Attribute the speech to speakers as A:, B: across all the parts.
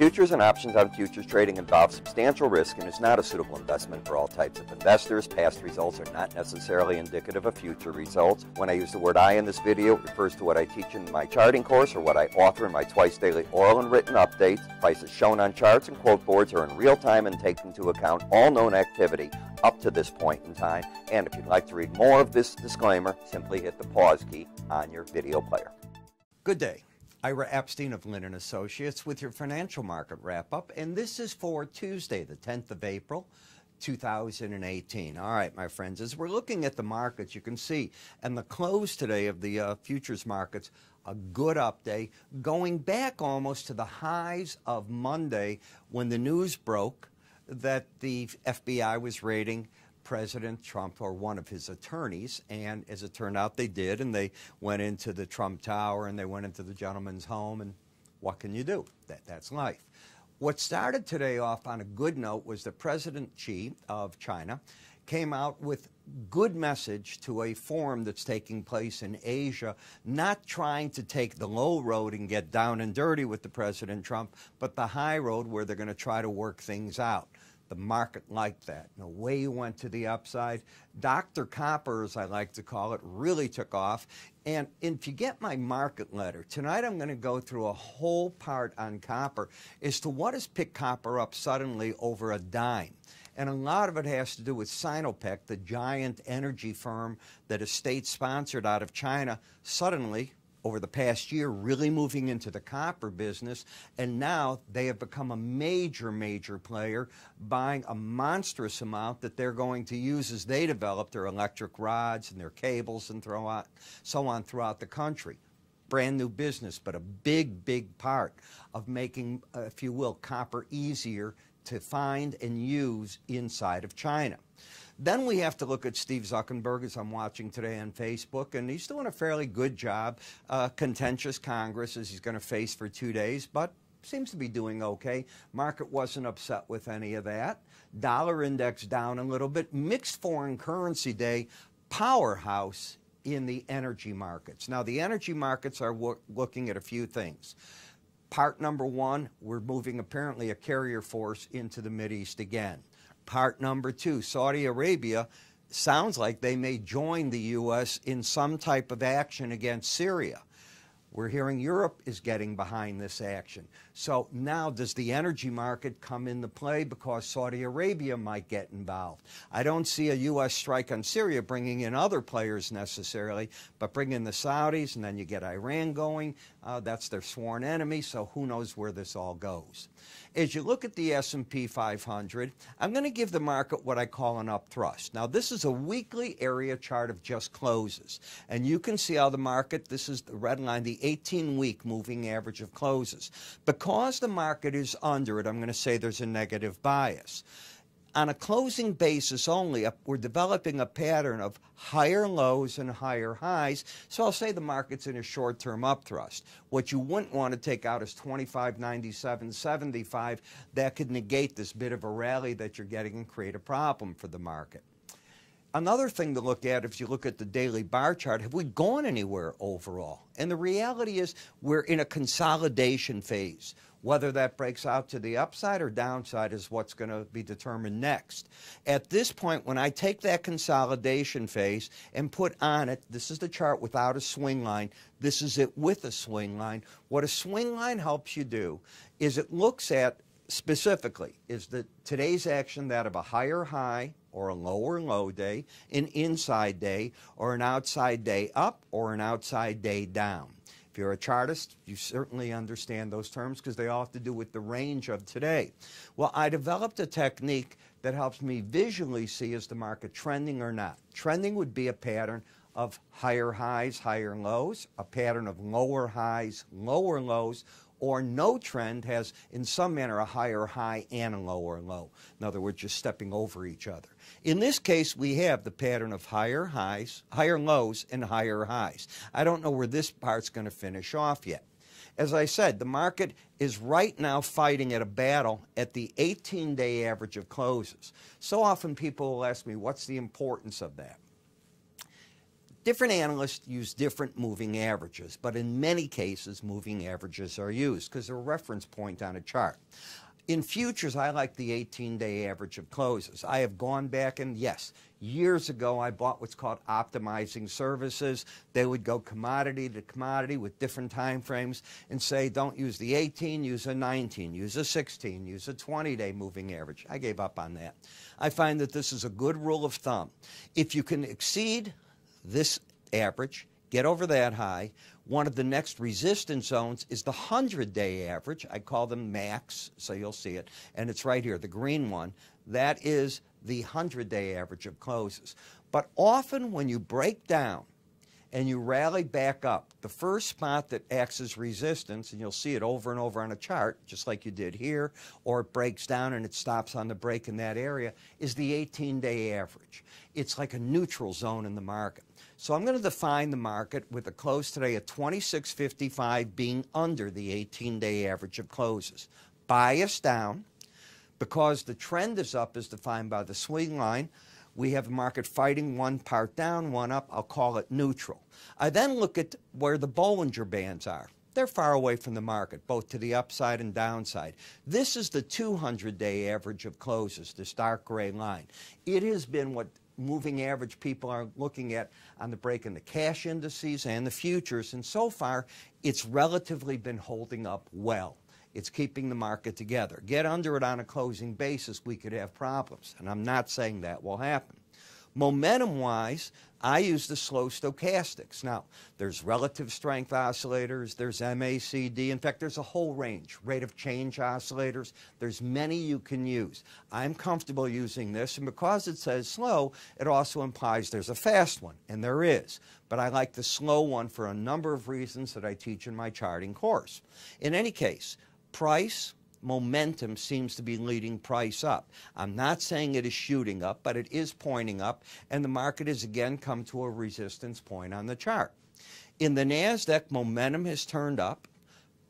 A: Futures and options on futures trading involve substantial risk and is not a suitable investment for all types of investors. Past results are not necessarily indicative of future results. When I use the word I in this video, it refers to what I teach in my charting course or what I author in my twice daily oral and written updates. Prices shown on charts and quote boards are in real time and take into account all known activity up to this point in time. And if you'd like to read more of this disclaimer, simply hit the pause key on your video player. Good day. Ira Epstein of Linn Associates with your financial market wrap-up, and this is for Tuesday, the 10th of April, 2018. All right, my friends, as we're looking at the markets, you can see, and the close today of the futures markets, a good up day, going back almost to the highs of Monday when the news broke that the FBI was raiding President Trump or one of his attorneys, and as it turned out they did, and they went into the Trump Tower and they went into the gentleman's home, and what can you do? That's life. What started today off on a good note was that President Xi of China came out with good message to a forum that's taking place in Asia, not trying to take the low road and get down and dirty with the President Trump, but the high road where they're going to try to work things out. The market liked that. And away you went to the upside. Dr. Copper, as I like to call it, really took off. And if you get my market letter, tonight I'm going to go through a whole part on copper as to what has picked copper up suddenly over a dime. And a lot of it has to do with Sinopec, the giant energy firm that is state-sponsored out of China, suddenly, over the past year, really moving into the copper business, and now they have become a major player, buying a monstrous amount that they're going to use as they develop their electric rods and their cables and so on throughout the country. Brand new business, but a big part of making, if you will, copper easier to find and use inside of China. Then we have to look at Steve Zuckerberg, as I'm watching today on Facebook, and he's doing a fairly good job. Contentious Congress as he's going to face for 2 days, but seems to be doing okay. Market wasn't upset with any of that. Dollar index down a little bit. Mixed foreign currency day, powerhouse in the energy markets. Now, the energy markets are looking at a few things. Part number one, we're moving apparently a carrier force into the Mideast again. Part number two, Saudi Arabia sounds like they may join the U.S. in some type of action against Syria. We're hearing Europe is getting behind this action. So now does the energy market come into play because Saudi Arabia might get involved? I don't see a U.S. strike on Syria bringing in other players necessarily, but bring in the Saudis, and then you get Iran going. That's their sworn enemy, so who knows where this all goes. As you look at the S&P 500, I'm going to give the market what I call an up thrust. Now, this is a weekly area chart of just closes. And you can see how the market, this is the red line, the 18-week moving average of closes. Because the market is under it, I'm going to say there's a negative bias. On a closing basis only, we're developing a pattern of higher lows and higher highs, so I'll say the market's in a short-term upthrust. What you wouldn't want to take out is 25.97.75. That could negate this bit of a rally that you're getting and create a problem for the market. Another thing to look at, if you look at the daily bar chart, have we gone anywhere overall? And the reality is we're in a consolidation phase. Whether that breaks out to the upside or downside is what's going to be determined next. At this point, when I take that consolidation phase and put on it, this is the chart without a swing line, this is it with a swing line. What a swing line helps you do is it looks at specifically, is that today's action that of a higher high or a lower low day, an inside day, or an outside day up, or an outside day down. If you're a chartist, you certainly understand those terms because they all have to do with the range of today. Well, I developed a technique that helps me visually see is the market trending or not. Trending would be a pattern of higher highs, higher lows, a pattern of lower highs, lower lows, or no trend has in some manner a higher high and a lower low. In other words, just stepping over each other. In this case, we have the pattern of higher highs, higher lows, and higher highs. I don't know where this part's going to finish off yet. As I said, the market is right now fighting at a battle at the 18-day average of closes. So often people will ask me, what's the importance of that?
B: Different analysts use different moving averages, but in many cases, moving averages are used because they're a reference point on a chart. In futures, I like the 18-day average of closes. I have gone back and, yes, years ago I bought what's called optimizing services. They would go commodity to commodity with different time frames and say, don't use the 18, use a 19, use a 16, use a 20-day moving average. I gave up on that. I find that this is a good rule of thumb. If you can exceed this average, get over that high, one of the next resistance zones is the 100-day average. I call them max, so you'll see it. And it's right here, the green one. That is the 100-day average of closes. But often when you break down and you rally back up, the first spot that acts as resistance, and you'll see it over and over on a chart, just like you did here, or it breaks down and it stops on the break in that area, is the 18-day average. It's like a neutral zone in the market. So I'm going to define the market with a close today at 26.55 being under the 18-day average of closes. Bias down, because the trend is up as defined by the swing line. We have a market fighting one part down, one up. I'll call it neutral. I then look at where the Bollinger Bands are. They're far away from the market, both to the upside and downside. This is the 200-day average of closes, this dark gray line. It has been what moving average people are looking at on the break in the cash indices and the futures, and so far it's relatively been holding up well. It's keeping the market together. Get under it on a closing basis, we could have problems, and I'm not saying that will happen. Momentum-wise, I use the slow stochastics. Now, there's relative strength oscillators, there's MACD. In fact, there's a whole range, rate of change oscillators. There's many you can use. I'm comfortable using this, and because it says slow, it also implies there's a fast one, and there is. But I like the slow one for a number of reasons that I teach in my charting course. In any case, price, momentum seems to be leading price up. I'm not saying it is shooting up, but it is pointing up, and the market has again come to a resistance point on the chart. In the NASDAQ, momentum has turned up.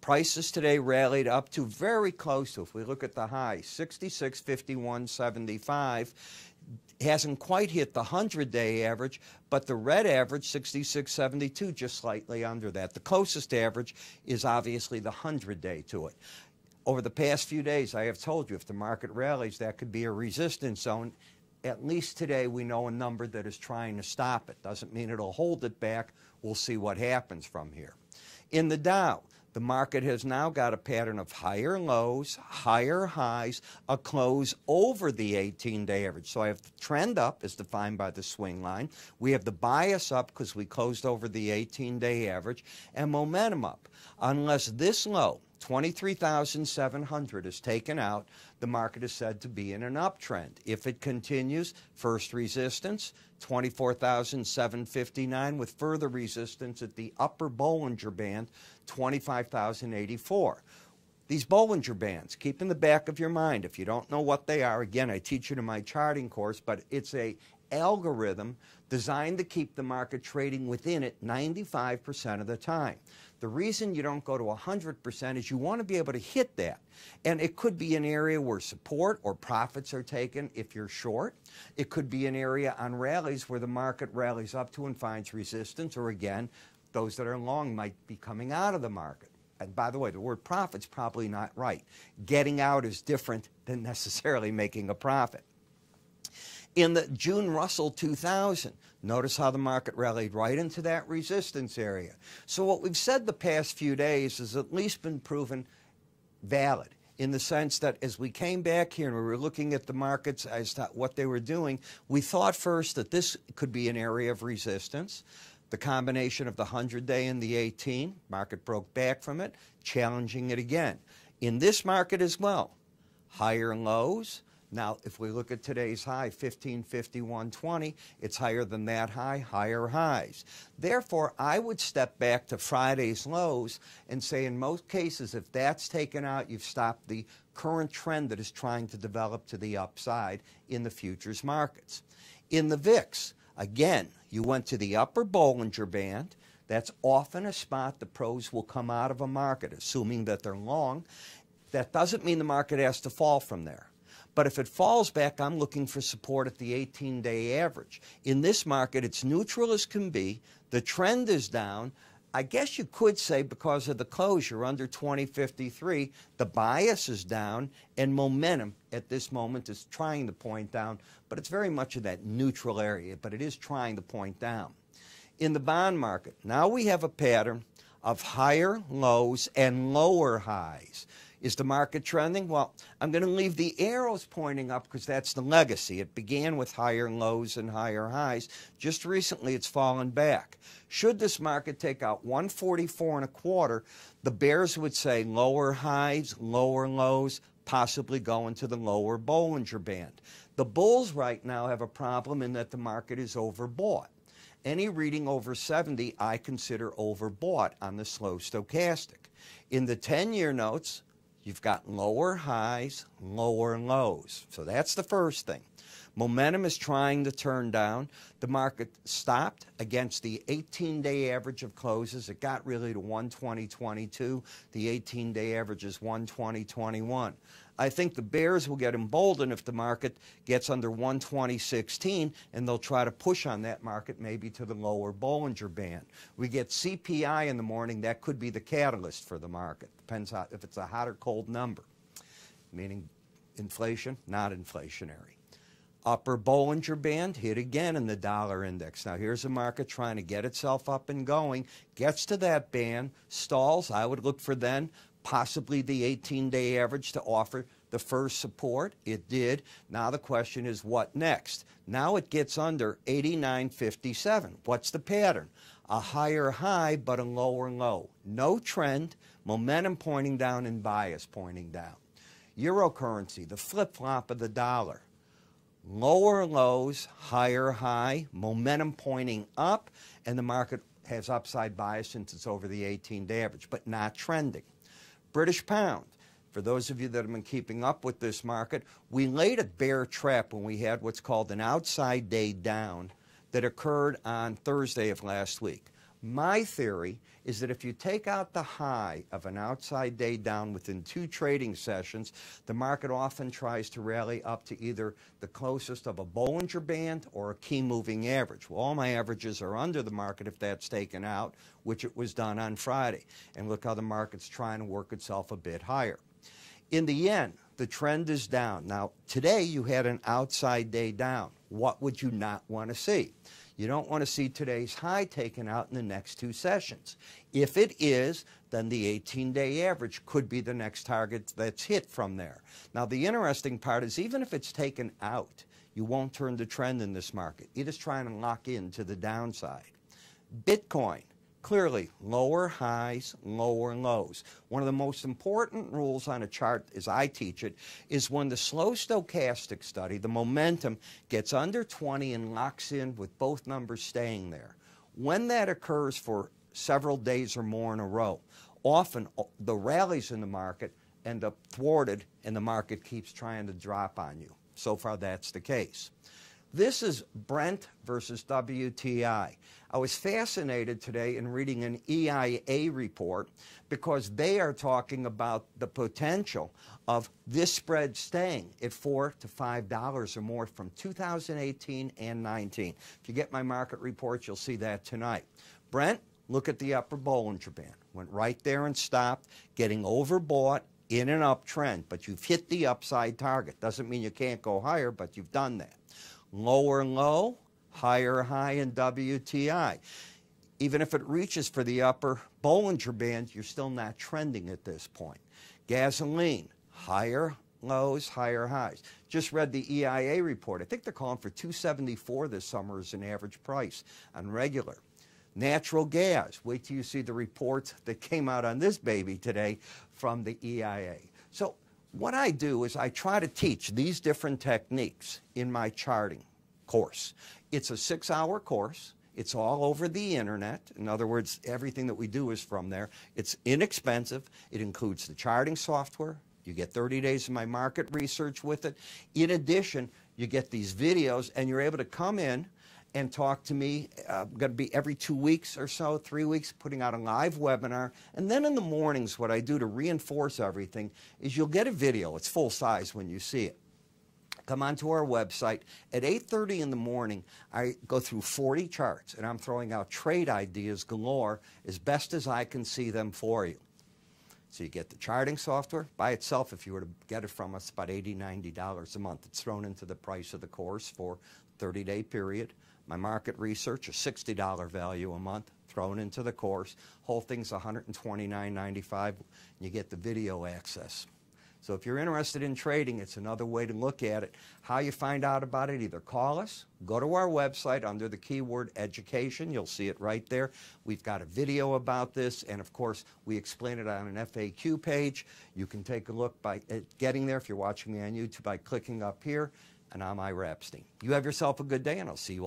B: Prices today rallied up to very close to, if we look at the high, 66.5175. Hasn't quite hit the 100-day average, but the red average, 66.72, just slightly under that. The closest average is obviously the 100-day to it. Over the past few days, I have told you, if the market rallies, that could be a resistance zone. At least today, we know a number that is trying to stop it. Doesn't mean it'll hold it back. We'll see what happens from here. In the Dow, the market has now got a pattern of higher lows, higher highs, a close over the 18-day average. So I have the trend up as defined by the swing line. We have the bias up because we closed over the 18-day average, and momentum up. Unless this low, 23,700 is taken out, the market is said to be in an uptrend. If it continues, first resistance, 24,759, with further resistance at the upper Bollinger Band, 25,084. These Bollinger Bands, keep in the back of your mind. If you don't know what they are, again, I teach it in my charting course, but it's a algorithm designed to keep the market trading within it 95% of the time. The reason you don't go to 100% is you want to be able to hit that. And it could be an area where support or profits are taken if you're short. It could be an area on rallies where the market rallies up to and finds resistance, or again, those that are long might be coming out of the market. And by the way, the word profit's probably not right. Getting out is different than necessarily making a profit. In the June Russell 2000, notice how the market rallied right into that resistance area. So what we've said the past few days has at least been proven valid, in the sense that as we came back here and we were looking at the markets as to what they were doing, we thought first that this could be an area of resistance. The combination of the 100-day and the 18, market broke back from it, challenging it again. In this market as well, higher lows. Now, if we look at today's high, 1551.20, it's higher than that high, higher highs. Therefore, I would step back to Friday's lows and say in most cases, if that's taken out, you've stopped the current trend that is trying to develop to the upside in the futures markets. In the VIX, again, you went to the upper Bollinger Band. That's often a spot the pros will come out of a market, assuming that they're long. That doesn't mean the market has to fall from there. But if it falls back, I'm looking for support at the 18-day average. In this market, it's neutral as can be. The trend is down. I guess you could say because of the close, you're under 2053, the bias is down, and momentum at this moment is trying to point down, but it's very much in that neutral area, but it is trying to point down. In the bond market, now we have a pattern of higher lows and lower highs. Is the market trending? Well, I'm going to leave the arrows pointing up because that's the legacy. It began with higher lows and higher highs. Just recently, it's fallen back. Should this market take out 144.25, the bears would say lower highs, lower lows, possibly go into the lower Bollinger Band. The bulls right now have a problem in that the market is overbought. Any reading over 70, I consider overbought on the slow stochastic. In the 10-year notes, you've got lower highs, lower lows. So that's the first thing. Momentum is trying to turn down. The market stopped against the 18-day average of closes. It got really to 120.22. The 18-day average is 120.21. I think the bears will get emboldened if the market gets under 120.16, and they'll try to push on that market maybe to the lower Bollinger Band. We get CPI in the morning. That could be the catalyst for the market. Depends on if it's a hot or cold number, meaning inflation, not inflationary. Upper Bollinger Band hit again in the dollar index. Now here's a market trying to get itself up and going, gets to that band, stalls. I would look for then possibly the 18-day average to offer the first support. It did. Now the question is what next? Now it gets under 89.57. What's the pattern? A higher high but a lower low. No trend, momentum pointing down and bias pointing down. Eurocurrency, the flip-flop of the dollar. Lower lows, higher high, momentum pointing up, and the market has upside bias since it's over the 18-day average, but not trending. British pound. For those of you that have been keeping up with this market, we laid a bear trap when we had what's called an outside day down that occurred on Thursday of last week. My theory is that if you take out the high of an outside day down within 2 trading sessions, the market often tries to rally up to either the closest of a Bollinger Band or a key moving average. Well, all my averages are under the market if that's taken out, which it was done on Friday. And look how the market's trying to work itself a bit higher. In the yen, the trend is down. Now, today you had an outside day down. What would you not want to see? You don't want to see today's high taken out in the next 2 sessions. If it is, then the 18-day average could be the next target that's hit from there. Now, the interesting part is even if it's taken out, you won't turn the trend in this market. You're just trying to lock in to the downside. Bitcoin, clearly lower highs, lower lows. One of the most important rules on a chart, as I teach it, is when the slow stochastic study, the momentum, gets under 20 and locks in with both numbers staying there. When that occurs for several days or more in a row, often the rallies in the market end up thwarted and the market keeps trying to drop on you. So far, that's the case. This is Brent versus WTI. I was fascinated today in reading an EIA report because they are talking about the potential of this spread staying at $4 to $5 or more from 2018 and 19. If you get my market reports, you'll see that tonight. Brent, look at the upper Bollinger Band. Went right there and stopped, getting overbought in an uptrend, but you've hit the upside target. Doesn't mean you can't go higher, but you've done that. Lower low, higher high in WTI. Even if it reaches for the upper Bollinger Band, you're still not trending at this point. Gasoline, higher lows, higher highs. Just read the EIA report. I think they're calling for $2.74 this summer as an average price on regular. Natural gas, wait till you see the report that came out on this baby today from the EIA. So what I do is I try to teach these different techniques in my charting course. It's a 6-hour course. It's all over the internet. In other words, everything that we do is from there. It's inexpensive. It includes the charting software. You get 30 days of my market research with it. In addition, you get these videos, and you're able to come in and talk to me. I'm going to be every 2 weeks or so, 3 weeks, putting out a live webinar. And then in the mornings, what I do to reinforce everything is you'll get a video. It's full size when you see it. Come onto our website. At 8:30 in the morning, I go through 40 charts, and I'm throwing out trade ideas galore as best as I can see them for you. So you get the charting software. By itself, if you were to get it from us, about $80, $90 a month. It's thrown into the price of the course for a 30-day period. My market research, a $60 value a month, thrown into the course. Whole thing's $129.95. You get the video access. So if you're interested in trading, it's another way to look at it. How you find out about it, either call us, go to our website under the keyword education. You'll see it right there. We've got a video about this, and of course, we explain it on an FAQ page. You can take a look by getting there if you're watching me on YouTube by clicking up here, and I'm Ira Epstein. You have yourself a good day, and I'll see you